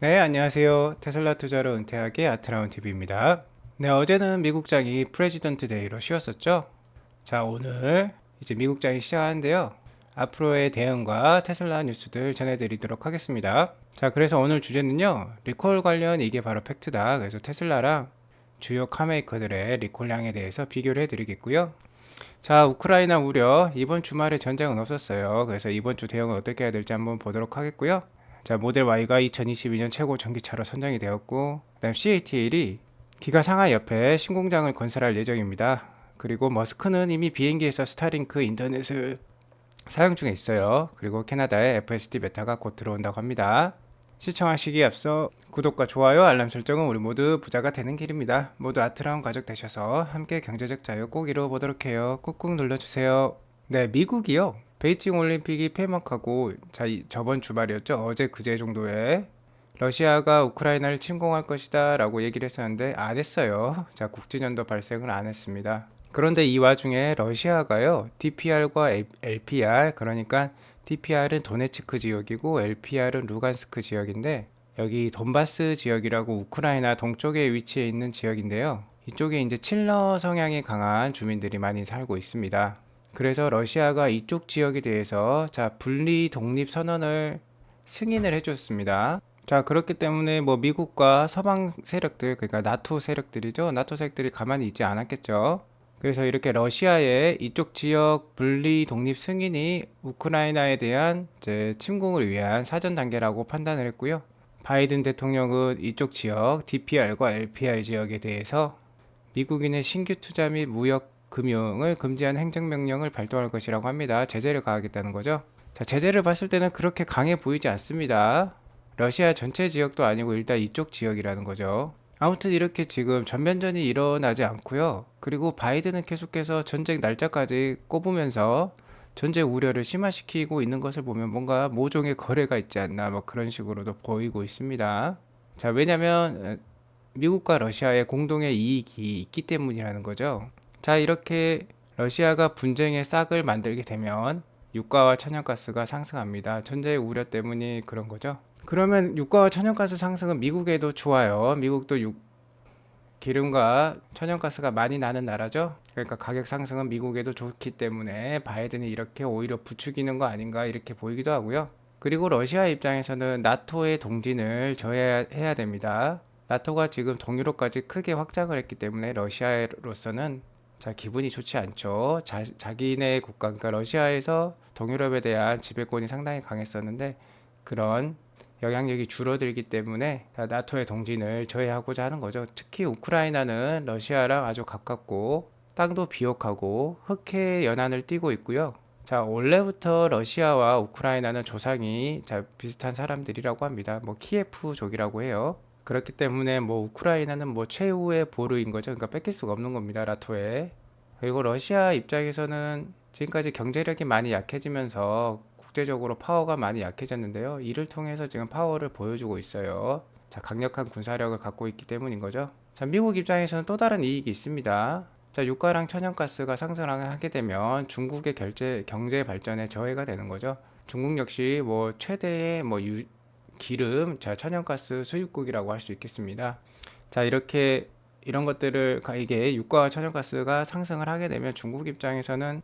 네, 안녕하세요. 테슬라 투자로 은퇴하기 아트라운 TV입니다. 네, 어제는 미국장이 프레지던트 데이로 쉬었었죠. 자, 오늘 이제 미국장이 시작하는데요. 앞으로의 대응과 테슬라 뉴스들 전해드리도록 하겠습니다. 자, 그래서 오늘 주제는요. 리콜 관련 이게 바로 팩트다. 그래서 테슬라랑 주요 카메이커들의 리콜량에 대해서 비교를 해드리겠고요. 자, 우크라이나 우려. 이번 주말에 전쟁은 없었어요. 그래서 이번 주 대응을 어떻게 해야 될지 한번 보도록 하겠고요. 자, 모델 Y가 2022년 최고 전기차로 선정이 되었고, 그다음 CATL이 기가 상하이 옆에 신공장을 건설할 예정입니다. 그리고 머스크는 이미 비행기에서 스타링크 인터넷을 사용 중에 있어요. 그리고 캐나다에 FSD 베타가 곧 들어온다고 합니다. 시청하시기에 앞서 구독과 좋아요, 알람 설정은 우리 모두 부자가 되는 길입니다. 모두 아트라운 가족 되셔서 함께 경제적 자유 꼭 이루어보도록 해요. 꾹꾹 눌러주세요. 네, 미국이요. 베이징 올림픽이 폐막하고 저번 주말이었죠. 어제 그제 정도에 러시아가 우크라이나를 침공할 것이다 라고 얘기를 했었는데 안 했어요. 자, 국진연도 발생을 안 했습니다. 그런데 이 와중에 러시아가요, DPR과 LPR, 그러니까 DPR은 도네츠크 지역이고 LPR은 루간스크 지역인데, 여기 돈바스 지역이라고 우크라이나 동쪽에 위치해 있는 지역인데요. 이쪽에 이제 칠러 성향이 강한 주민들이 많이 살고 있습니다. 그래서 러시아가 이쪽 지역에 대해서 분리 독립 선언을 승인을 해줬습니다. 자, 그렇기 때문에 뭐 미국과 서방 세력들, 그러니까 나토 세력들이죠. 나토 세력들이 가만히 있지 않았겠죠. 그래서 이렇게 러시아의 이쪽 지역 분리 독립 승인이 우크라이나에 대한 이제 침공을 위한 사전 단계라고 판단을 했고요. 바이든 대통령은 이쪽 지역 DPR과 LPR 지역에 대해서 미국인의 신규 투자 및 무역 금융을 금지한 행정명령을 발동할 것이라고 합니다. 제재를 가하겠다는 거죠. 자, 제재를 봤을 때는 그렇게 강해 보이지 않습니다. 러시아 전체 지역도 아니고 일단 이쪽 지역이라는 거죠. 아무튼 이렇게 지금 전면전이 일어나지 않고요. 그리고 바이든은 계속해서 전쟁 날짜까지 꼽으면서 전쟁 우려를 심화시키고 있는 것을 보면 뭔가 모종의 거래가 있지 않나 뭐 그런 식으로도 보이고 있습니다. 자, 왜냐면 미국과 러시아의 공동의 이익이 있기 때문이라는 거죠. 자, 이렇게 러시아가 분쟁의 싹을 만들게 되면 유가와 천연가스가 상승합니다. 전쟁 우려 때문이 그런 거죠. 그러면 유가와 천연가스 상승은 미국에도 좋아요. 미국도 기름과 천연가스가 많이 나는 나라죠. 그러니까 가격 상승은 미국에도 좋기 때문에 바이든이 이렇게 오히려 부추기는 거 아닌가 이렇게 보이기도 하고요. 그리고 러시아 입장에서는 나토의 동진을 저해해야 됩니다. 나토가 지금 동유럽까지 크게 확장을 했기 때문에 러시아로서는 기분이 좋지 않죠. 자기네 국가, 그러니까 러시아에서 동유럽에 대한 지배권이 상당히 강했었는데 그런 영향력이 줄어들기 때문에 나토의 동진을 저해하고자 하는 거죠. 특히 우크라이나는 러시아랑 아주 가깝고 땅도 비옥하고 흑해 연안을 띠고 있고요. 자, 원래부터 러시아와 우크라이나는 조상이 비슷한 사람들이라고 합니다. 뭐 키예프족이라고 해요. 그렇기 때문에 뭐 우크라이나는 뭐 최후의 보루인 거죠. 그러니까 뺏길 수가 없는 겁니다. 나토에. 그리고 러시아 입장에서는 지금까지 경제력이 많이 약해지면서 국제적으로 파워가 많이 약해졌는데요. 이를 통해서 지금 파워를 보여주고 있어요. 자, 강력한 군사력을 갖고 있기 때문인 거죠. 자, 미국 입장에서는 또 다른 이익이 있습니다. 자, 유가랑 천연가스가 상승하게 되면 중국의 경제 발전에 저해가 되는 거죠. 중국 역시 뭐 최대의 기름, 천연가스 수입국이라고 할 수 있겠습니다. 자, 이렇게 이런 것들을 이게 유가와 천연가스가 상승을 하게 되면 중국 입장에서는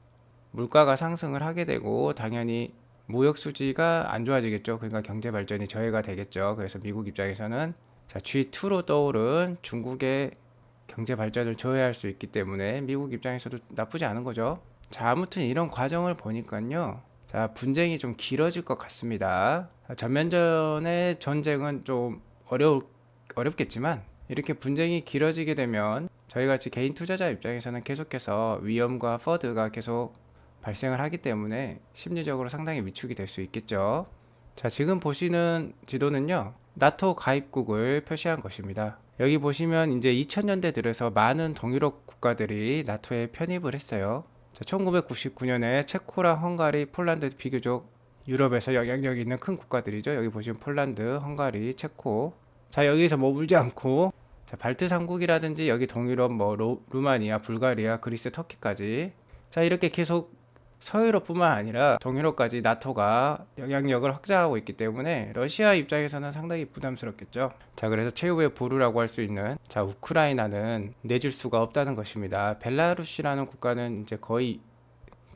물가가 상승을 하게 되고 당연히 무역 수지가 안 좋아지겠죠. 그러니까 경제 발전이 저해가 되겠죠. 그래서 미국 입장에서는 G2로 떠오른 중국의 경제 발전을 저해할 수 있기 때문에 미국 입장에서도 나쁘지 않은 거죠. 자, 아무튼 이런 과정을 보니까요. 자, 분쟁이 좀 길어질 것 같습니다. 전면전의 전쟁은 좀 어렵겠지만 이렇게 분쟁이 길어지게 되면 저희 같이 개인 투자자 입장에서는 계속해서 위험과 퍼드가 계속 발생을 하기 때문에 심리적으로 상당히 위축이 될 수 있겠죠. 자, 지금 보시는 지도는요, 나토 가입국을 표시한 것입니다. 여기 보시면 이제 2000년대 들어서 많은 동유럽 국가들이 나토에 편입을 했어요. 자, 1999년에 체코랑 헝가리, 폴란드 비교적 유럽에서 영향력 있는 큰 국가들이죠. 여기 보시면 폴란드, 헝가리, 체코. 자, 여기서 머물지 않고 자, 발트 3국이라든지 여기 동유럽 루마니아, 불가리아, 그리스, 터키까지 자, 이렇게 계속 서유럽뿐만 아니라 동유럽까지 나토가 영향력을 확장하고 있기 때문에 러시아 입장에서는 상당히 부담스럽겠죠. 자, 그래서 최후의 보루라고 할 수 있는 자, 우크라이나는 내줄 수가 없다는 것입니다. 벨라루시라는 국가는 이제 거의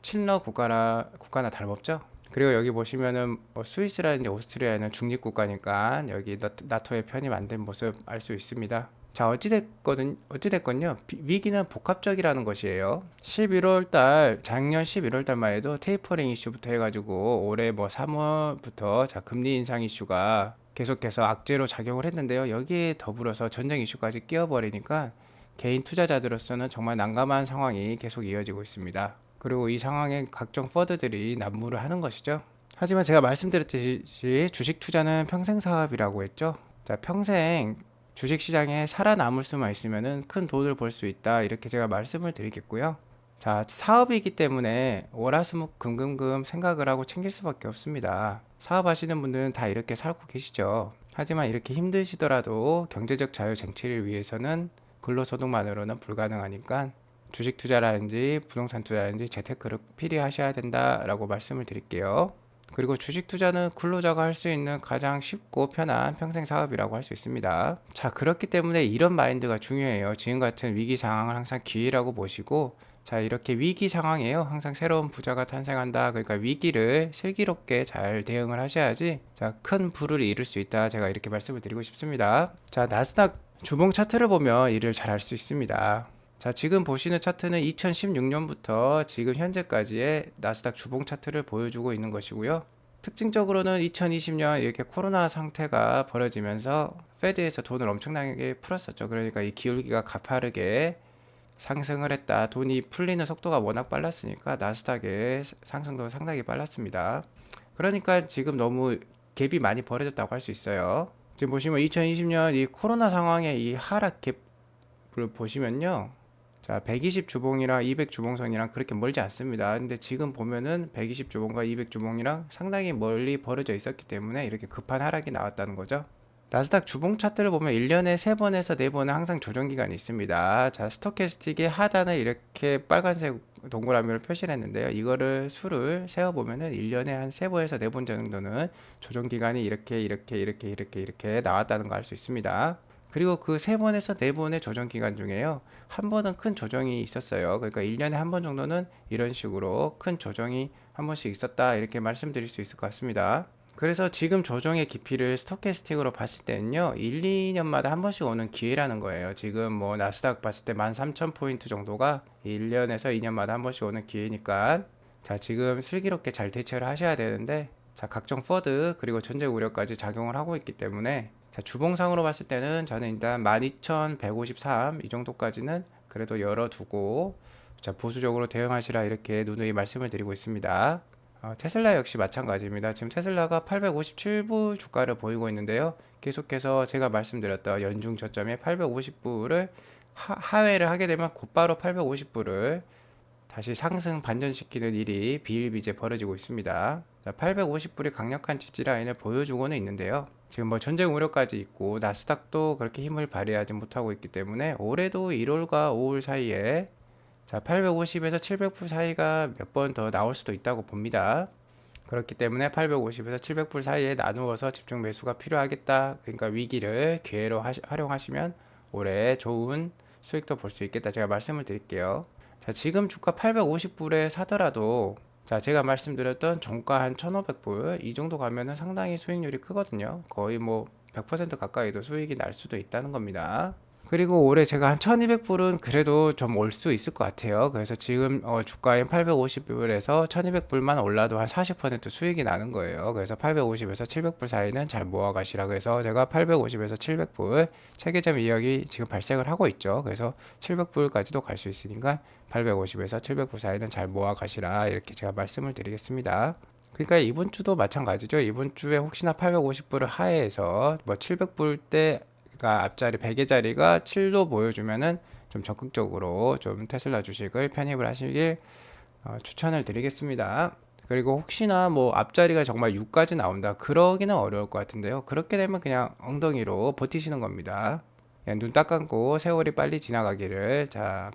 친러 국가나 다름없죠. 그리고 여기 보시면은 뭐 스위스라든지 오스트리아는 중립 국가니까 여기 나토에 편입 안 된 모습 알 수 있습니다. 자, 어찌됐건요, 위기는 복합적이라는 것이에요. 작년 11월 달만 해도 테이퍼링 이슈부터 해가지고 올해 뭐 3월부터 자, 금리 인상 이슈가 계속해서 악재로 작용을 했는데요. 여기에 더불어서 전쟁 이슈까지 끼어버리니까 개인 투자자들로서는 정말 난감한 상황이 계속 이어지고 있습니다. 그리고 이 상황에 각종 퍼드들이 난무를 하는 것이죠. 하지만 제가 말씀드렸듯이 주식 투자는 평생 사업이라고 했죠. 자, 평생 주식 시장에 살아남을 수만 있으면은 큰 돈을 벌 수 있다. 이렇게 제가 말씀을 드리겠고요. 자, 사업이기 때문에 월화수목금금금 생각을 하고 챙길 수밖에 없습니다. 사업하시는 분들은 다 이렇게 살고 계시죠. 하지만 이렇게 힘드시더라도 경제적 자유 쟁취를 위해서는 근로소득만으로는 불가능하니까 주식 투자라든지 부동산 투자라든지 재테크를 필히 하셔야 된다라고 말씀을 드릴게요. 그리고 주식 투자는 근로자가 할 수 있는 가장 쉽고 편한 평생 사업이라고 할 수 있습니다. 자, 그렇기 때문에 이런 마인드가 중요해요. 지금 같은 위기 상황을 항상 기회라고 보시고, 자, 이렇게 위기 상황에요. 항상 새로운 부자가 탄생한다. 그러니까 위기를 슬기롭게 잘 대응을 하셔야지, 자, 큰 부를 이룰 수 있다. 제가 이렇게 말씀을 드리고 싶습니다. 자, 나스닥 주봉 차트를 보면 이를 잘 알 수 있습니다. 자, 지금 보시는 차트는 2016년부터 지금 현재까지의 나스닥 주봉 차트를 보여주고 있는 것이고요. 특징적으로는 2020년 이렇게 코로나 상태가 벌어지면서 페드에서 돈을 엄청나게 풀었었죠. 그러니까 이 기울기가 가파르게 상승을 했다. 돈이 풀리는 속도가 워낙 빨랐으니까 나스닥의 상승도 상당히 빨랐습니다. 그러니까 지금 너무 갭이 많이 벌어졌다고 할 수 있어요. 지금 보시면 2020년 이 코로나 상황의 이 하락 갭을 보시면요. 자, 120 주봉이랑 200 주봉선이랑 그렇게 멀지 않습니다. 근데 지금 보면은 120 주봉과 200 주봉이랑 상당히 멀리 벌어져 있었기 때문에 이렇게 급한 하락이 나왔다는 거죠. 나스닥 주봉 차트를 보면 1년에 3번에서 4번은 항상 조정 기간이 있습니다. 자, 스토캐스틱의 하단을 이렇게 빨간색 동그라미로 표시를 했는데요. 이거를 수를 세어 보면은 1년에 한 3번에서 4번 정도는 조정 기간이 이렇게 나왔다는 거 알 수 있습니다. 그리고 그 3번에서 4번의 조정 기간 중에요. 한 번은 큰 조정이 있었어요. 그러니까 1년에 한 번 정도는 이런 식으로 큰 조정이 한 번씩 있었다. 이렇게 말씀드릴 수 있을 것 같습니다. 그래서 지금 조정의 깊이를 스토캐스틱으로 봤을 때는요, 1, 2년마다 한 번씩 오는 기회라는 거예요. 지금 뭐 나스닥 봤을 때 13,000포인트 정도가 1년에서 2년마다 한 번씩 오는 기회니까, 자, 지금 슬기롭게 잘 대처를 하셔야 되는데, 자, 각종 퍼드 그리고 전쟁 우려까지 작용을 하고 있기 때문에, 자, 주봉상으로 봤을 때는 저는 일단 12,153 이 정도까지는 그래도 열어두고, 자, 보수적으로 대응하시라 이렇게 누누이 말씀을 드리고 있습니다. 테슬라 역시 마찬가지입니다. 지금 테슬라가 857불 주가를 보이고 있는데요. 계속해서 제가 말씀드렸던 연중 저점에 850불을 하회를 하게 되면 곧바로 850불을 다시 상승 반전시키는 일이 비일비재 벌어지고 있습니다. 850불이 강력한 지지라인을 보여주고는 있는데요. 지금 뭐 전쟁 우려까지 있고 나스닥도 그렇게 힘을 발휘하지 못하고 있기 때문에 올해도 1월과 5월 사이에 자, 850에서 700불 사이가 몇 번 더 나올 수도 있다고 봅니다. 그렇기 때문에 850에서 700불 사이에 나누어서 집중 매수가 필요하겠다. 그러니까 위기를 기회로 활용하시면 올해 좋은 수익도 볼 수 있겠다. 제가 말씀을 드릴게요. 자, 지금 주가 850불에 사더라도 자, 제가 말씀드렸던 종가 한 1500불 이 정도 가면은 상당히 수익률이 크거든요. 거의 뭐 100% 가까이도 수익이 날 수도 있다는 겁니다. 그리고 올해 제가 한 1200불은 그래도 좀 올 수 있을 것 같아요. 그래서 지금 주가인 850불에서 1200불만 올라도 한 40% 수익이 나는 거예요. 그래서 850에서 700불 사이는 잘 모아 가시라고 해서 제가 850에서 700불 체계점 이역이 지금 발생을 하고 있죠. 그래서 700불까지도 갈 수 있으니까 850에서 700불 사이는 잘 모아 가시라 이렇게 제가 말씀을 드리겠습니다. 그러니까 이번 주도 마찬가지죠. 이번 주에 혹시나 850불을 하회해서 뭐 700불 때 그러니까 앞자리 100의 자리가 7로 보여주면은 좀 적극적으로 좀 테슬라 주식을 편입을 하시길 추천을 드리겠습니다. 그리고 혹시나 뭐 앞자리가 정말 6까지 나온다 그러기는 어려울 것 같은데요. 그렇게 되면 그냥 엉덩이로 버티시는 겁니다. 그냥 눈 딱 감고 세월이 빨리 지나가기를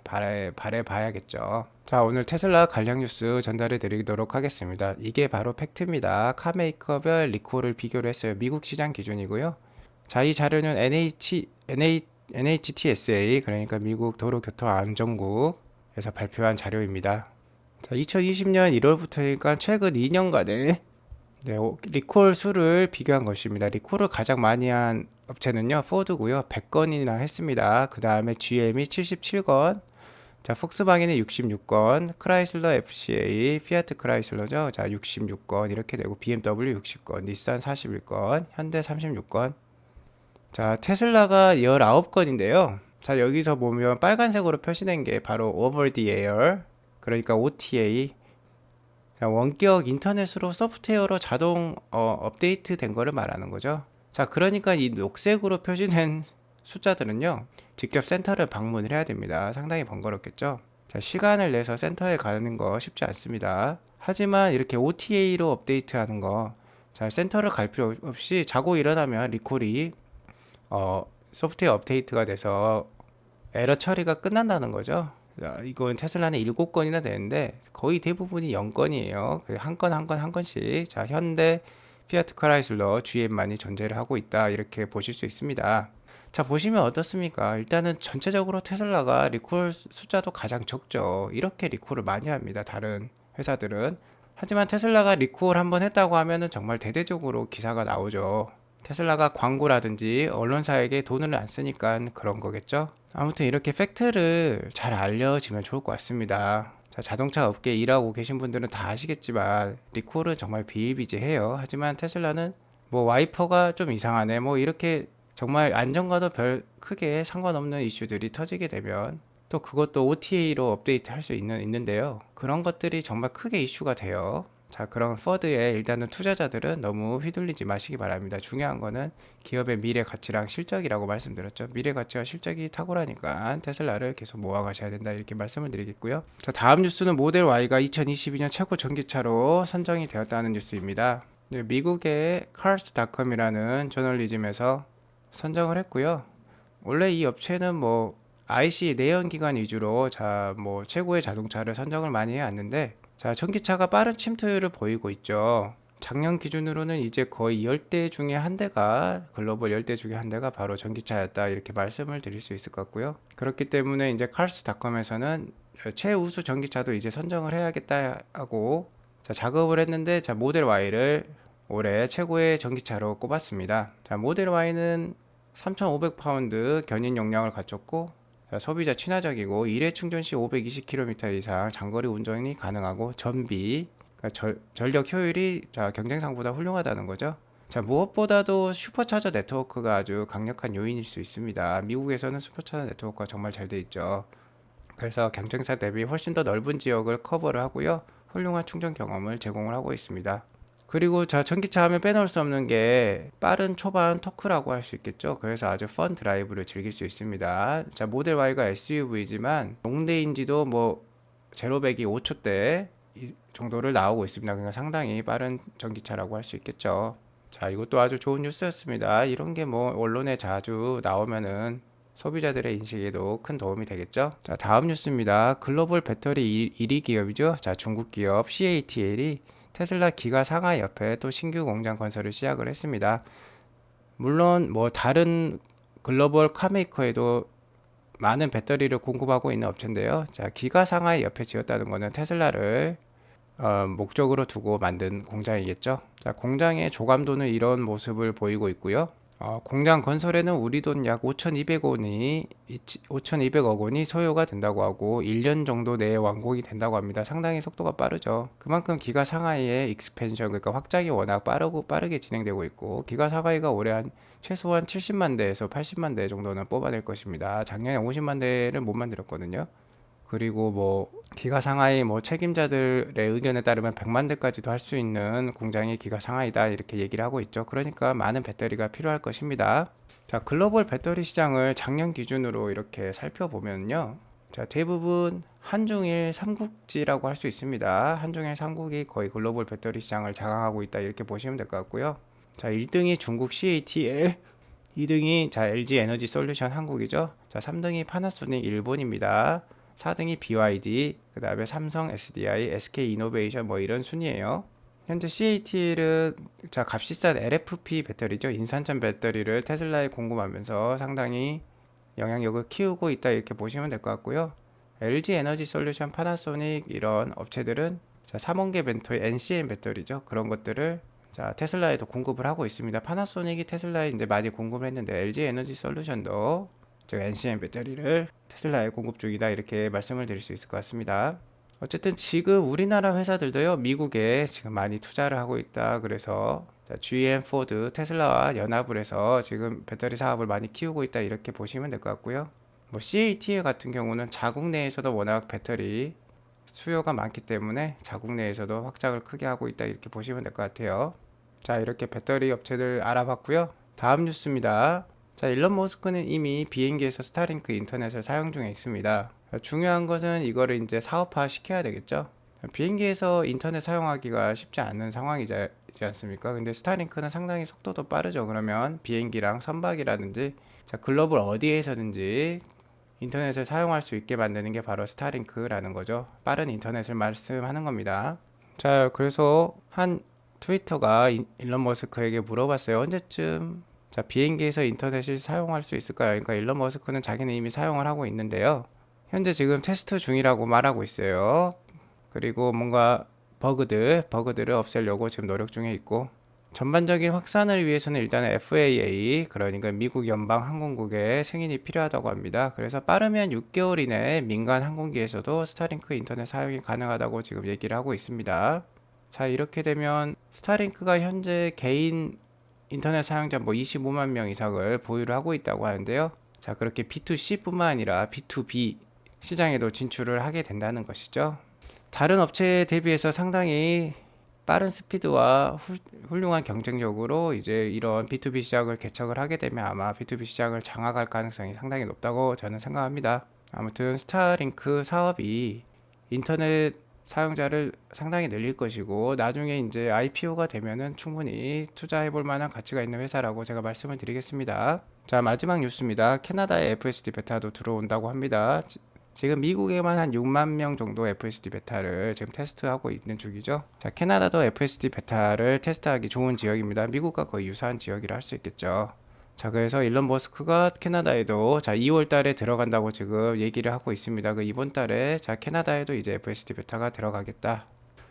바래 봐야겠죠. 자, 오늘 테슬라 관련 뉴스 전달해 드리도록 하겠습니다. 이게 바로 팩트입니다. 카메이커별 리콜을 비교를 했어요. 미국 시장 기준이고요. 자, 이 자료는 NHTSA, 그러니까 미국 도로교통안전국에서 발표한 자료입니다. 자, 2020년 1월부터니까 최근 2년간의 리콜 수를 비교한 것입니다. 리콜을 가장 많이 한 업체는요, 포드고요. 100건이나 했습니다. 그 다음에 GM이 77건, 자, 폭스바겐이 66건, 크라이슬러 FCA, 피아트 크라이슬러죠. 자, 66건 이렇게 되고 BMW 60건, 닛산 41건, 현대 36건. 자, 테슬라가 19건인데요. 자, 여기서 보면 빨간색으로 표시된 게 바로 over the air, 그러니까 OTA. 자, 원격 인터넷으로 소프트웨어로 자동 업데이트 된 거를 말하는 거죠. 자, 그러니까 이 녹색으로 표시된 숫자들은요, 직접 센터를 방문을 해야 됩니다. 상당히 번거롭겠죠. 자, 시간을 내서 센터에 가는 거 쉽지 않습니다. 하지만 이렇게 OTA로 업데이트 하는 거, 자, 센터를 갈 필요 없이 자고 일어나면 리콜이 소프트웨어 업데이트가 돼서 에러 처리가 끝난다는 거죠. 자, 이건 테슬라는 7건이나 되는데 거의 대부분이 0건이에요. 한 건 한 건 한 건씩. 자, 현대, 피아트 크라이슬러, GM만이 존재를 하고 있다. 이렇게 보실 수 있습니다. 자, 보시면 어떻습니까? 일단은 전체적으로 테슬라가 리콜 숫자도 가장 적죠. 이렇게 리콜을 많이 합니다. 다른 회사들은. 하지만 테슬라가 리콜 한번 했다고 하면은 정말 대대적으로 기사가 나오죠. 테슬라가 광고라든지 언론사에게 돈을 안 쓰니까 그런 거겠죠. 아무튼 이렇게 팩트를 잘 알려지면 좋을 것 같습니다. 자, 자동차 업계에 일하고 계신 분들은 다 아시겠지만 리콜은 정말 비일비재해요. 하지만 테슬라는 뭐 와이퍼가 좀 이상하네 뭐 이렇게 정말 안전과도 별 크게 상관없는 이슈들이 터지게 되면 또 그것도 OTA로 업데이트 할 수 있는데요. 그런 것들이 정말 크게 이슈가 돼요. 자, 그럼 퍼드에 일단은 투자자들은 너무 휘둘리지 마시기 바랍니다. 중요한 거는 기업의 미래 가치랑 실적이라고 말씀드렸죠. 미래 가치와 실적이 탁월하니까 테슬라를 계속 모아가셔야 된다 이렇게 말씀을 드리겠고요. 자, 다음 뉴스는 모델 Y가 2022년 최고 전기차로 선정이 되었다는 뉴스입니다. 네, 미국의 cars.com이라는 저널리즘에서 선정을 했고요. 원래 이 업체는 뭐 IC 내연기관 위주로 뭐 최고의 자동차를 선정을 많이 해왔는데, 자, 전기차가 빠른 침투율을 보이고 있죠. 작년 기준으로는 이제 거의 10대 중에 한 대가, 글로벌 10대 중에 한 대가 바로 전기차였다 이렇게 말씀을 드릴 수 있을 것 같고요. 그렇기 때문에 이제 cars.com에서는 최우수 전기차도 이제 선정을 해야겠다 하고 작업을 했는데, 자, 모델 Y를 올해 최고의 전기차로 꼽았습니다. 자, 모델 Y는 3,500파운드 견인 용량을 갖췄고, 소비자 친화적이고 1회 충전 시 520km 이상 장거리 운전이 가능하고 전비, 그러니까 전력 효율이 경쟁상보다 훌륭하다는 거죠. 자, 무엇보다도 슈퍼차저 네트워크가 아주 강력한 요인일 수 있습니다. 미국에서는 슈퍼차저 네트워크가 정말 잘 돼 있죠. 그래서 경쟁사 대비 훨씬 더 넓은 지역을 커버를 하고요. 훌륭한 충전 경험을 제공을 하고 있습니다. 그리고 전기차 하면 빼놓을 수 없는 게 빠른 초반 토크라고 할 수 있겠죠. 그래서 아주 펀 드라이브를 즐길 수 있습니다. 자, 모델 Y가 SUV지만 롱레인지도 뭐 제로백이 5초대 정도를 나오고 있습니다. 그러니까 상당히 빠른 전기차라고 할 수 있겠죠. 자, 이것도 아주 좋은 뉴스였습니다. 이런 게 뭐 언론에 자주 나오면은 소비자들의 인식에도 큰 도움이 되겠죠. 자, 다음 뉴스입니다. 글로벌 배터리 1위 기업이죠. 자, 중국 기업 CATL이 테슬라 기가 상하이 옆에 또 신규 공장 건설을 시작을 했습니다. 물론 뭐 다른 글로벌 카메이커에도 많은 배터리를 공급하고 있는 업체인데요. 자, 기가 상하이 옆에 지었다는 것은 테슬라를 목적으로 두고 만든 공장이겠죠. 자, 공장의 조감도는 이런 모습을 보이고 있고요. 공장 건설에는 우리 돈 약 5,200억 원이 소요가 된다고 하고 1년 정도 내에 완공이 된다고 합니다. 상당히 속도가 빠르죠. 그만큼 기가 상하이의 익스펜션, 그러니까 확장이 워낙 빠르게 진행되고 있고, 기가 상하이가 올해 최소한 70만 대에서 80만 대 정도는 뽑아낼 것입니다. 작년에 50만 대를 못 만들었거든요. 그리고 뭐 기가 상하이 뭐 책임자들의 의견에 따르면 100만 대까지도 할 수 있는 공장이 기가 상하이다 이렇게 얘기를 하고 있죠. 그러니까 많은 배터리가 필요할 것입니다. 자, 글로벌 배터리 시장을 작년 기준으로 이렇게 살펴보면요. 자, 대부분 한중일 삼국지라고 할 수 있습니다. 한중일 삼국이 거의 글로벌 배터리 시장을 장악하고 있다 이렇게 보시면 될 것 같고요. 자, 1등이 중국 CATL, 2등이 자 LG 에너지 솔루션 한국이죠. 자 3등이 파나소닉 일본입니다. 4등이 BYD, 그 다음에 삼성, SDI, SK 이노베이션 뭐 이런 순이에요. 현재 CATL은 자 값이 싼 LFP 배터리죠. 인산전 배터리를 테슬라에 공급하면서 상당히 영향력을 키우고 있다 이렇게 보시면 될 것 같고요. LG 에너지 솔루션, 파나소닉 이런 업체들은 자, 삼원계 벤토의 NCM 배터리죠. 그런 것들을 자, 테슬라에도 공급을 하고 있습니다. 파나소닉이 테슬라에 이제 많이 공급을 했는데 LG 에너지 솔루션도 즉 NCM 배터리를 테슬라에 공급 중이다 이렇게 말씀을 드릴 수 있을 것 같습니다. 어쨌든 지금 우리나라 회사들도요 미국에 지금 많이 투자를 하고 있다. 그래서 GM, 포드, 테슬라와 연합을 해서 지금 배터리 사업을 많이 키우고 있다 이렇게 보시면 될 것 같고요. 뭐 CATL 같은 경우는 자국 내에서도 워낙 배터리 수요가 많기 때문에 자국 내에서도 확장을 크게 하고 있다 이렇게 보시면 될 것 같아요. 자, 이렇게 배터리 업체들 알아봤고요. 다음 뉴스입니다. 자, 일론 머스크는 이미 비행기에서 스타링크 인터넷을 사용 중에 있습니다. 중요한 것은 이거를 이제 사업화 시켜야 되겠죠. 비행기에서 인터넷 사용하기가 쉽지 않은 상황이지 않습니까? 근데 스타링크는 상당히 속도도 빠르죠. 그러면 비행기랑 선박이라든지 자, 글로벌 어디에서든지 인터넷을 사용할 수 있게 만드는 게 바로 스타링크라는 거죠. 빠른 인터넷을 말씀하는 겁니다. 자, 그래서 한 트위터가 일론 머스크에게 물어봤어요. 언제쯤 자, 비행기에서 인터넷을 사용할 수 있을까요? 그러니까 일론 머스크는 자기는 이미 사용을 하고 있는데요. 현재 지금 테스트 중이라고 말하고 있어요. 그리고 뭔가 버그들을 없애려고 지금 노력 중에 있고 전반적인 확산을 위해서는 일단 FAA 그러니까 미국 연방항공국의 승인이 필요하다고 합니다. 그래서 빠르면 6개월 이내에 민간 항공기에서도 스타링크 인터넷 사용이 가능하다고 지금 얘기를 하고 있습니다. 자, 이렇게 되면 스타링크가 현재 개인 인터넷 사용자 뭐 25만 명 이상을 보유를 하고 있다고 하는데요. 자, 그렇게 B2C뿐만 아니라 B2B 시장에도 진출을 하게 된다는 것이죠. 다른 업체에 대비해서 상당히 빠른 스피드와 훌륭한 경쟁력으로 이제 이런 B2B 시장을 개척을 하게 되면 아마 B2B 시장을 장악할 가능성이 상당히 높다고 저는 생각합니다. 아무튼 스타링크 사업이 인터넷 사용자를 상당히 늘릴 것이고 나중에 이제 IPO가 되면은 충분히 투자해 볼 만한 가치가 있는 회사라고 제가 말씀을 드리겠습니다. 자, 마지막 뉴스입니다. 캐나다의 FSD 베타도 들어온다고 합니다. 지금 미국에만 한 6만 명 정도 FSD 베타를 지금 테스트하고 있는 중이죠. 자, 캐나다도 FSD 베타를 테스트하기 좋은 지역입니다. 미국과 거의 유사한 지역이라 할 수 있겠죠. 자, 그래서 일론 머스크가 캐나다에도 자 2월 달에 들어간다고 지금 얘기를 하고 있습니다. 그 이번 달에 자 캐나다에도 이제 FSD 베타가 들어가겠다.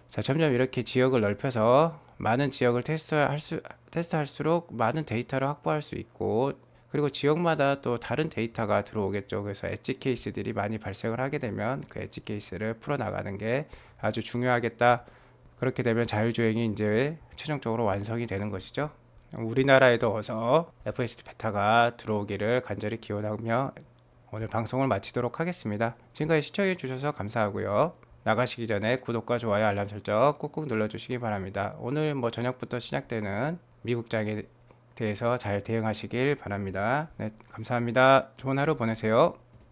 자, 점점 이렇게 지역을 넓혀서 많은 지역을 테스트할수록 많은 데이터를 확보할 수 있고 그리고 지역마다 또 다른 데이터가 들어오겠죠. 그래서 엣지 케이스들이 많이 발생을 하게 되면 그 엣지 케이스를 풀어나가는 게 아주 중요하겠다. 그렇게 되면 자율주행이 이제 최종적으로 완성이 되는 것이죠. 우리나라에도 어서 FSD 베타가 들어오기를 간절히 기원하며 오늘 방송을 마치도록 하겠습니다. 지금까지 시청해 주셔서 감사하고요. 나가시기 전에 구독과 좋아요, 알람 설정 꾹꾹 눌러주시기 바랍니다. 오늘 뭐 저녁부터 시작되는 미국장에 대해서 잘 대응하시길 바랍니다. 네, 감사합니다. 좋은 하루 보내세요.